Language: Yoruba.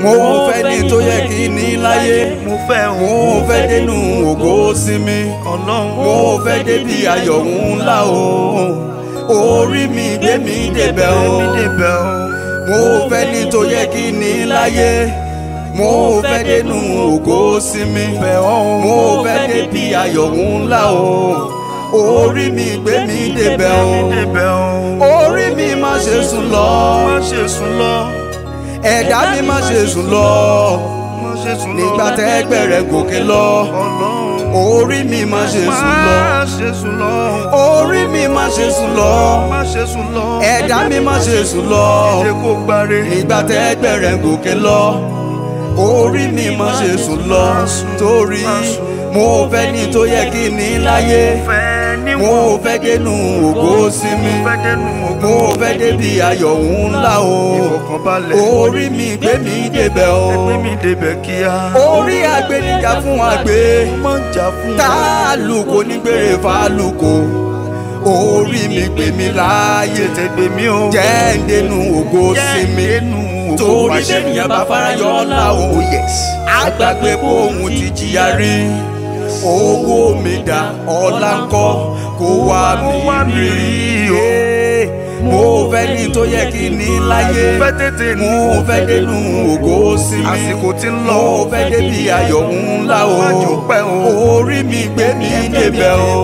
mo fẹ́ ní tó yẹ kí ní láyé mo fẹ́ dénú ògo sí mi mo fẹ́ débi ayọ̀ ńlá o orí mi gbé mi débẹ̀ o mo fẹ́ ní tó yẹ kí ní láyé mo fẹ́ dénú ògo sí mi mo fẹ́ débi ayọ̀ ńlá o orí mi gbé mi débẹ̀ o orí mi má ṣe sùn lọ ẹ̀dá mi má ṣe sùn lọ nígbà tẹ́gbẹ́ rẹ̀ gòkè lọ orí mi má ṣe sùn lọ orí mi má ṣe sùn lọ ẹ̀dá mi má ṣe sùn lọ nígbà tẹ́gbẹ́ rẹ̀ gòkè lọ orí mi má ṣe sùn lọ torí mo fẹ́ ní tó yẹ kí ní láyé mo fẹ́ dénú ògo sí mi mo fẹ́ débi ayọ̀ ńlá o orí mi gbé mi débẹ̀ o orí agbẹnijà fún àgbẹ̀ tálùkò nígbèrè fálùkò orí mi gbé mi láàyè jẹ́ ń dénú ògo sí mi torí sẹ́niyàn bá farayọ ọ̀la o àgbàgbé bóun ti jìyà rí owó mi dá ọ̀la ńkọ́ kó wá mi rí o mo fẹ́ ní tó yẹ kí ní láyé mo fẹ́ dénú ògo sí mi mo fẹ́ débi ayọ̀ ńlá o orí mi gbé mi débẹ̀ o.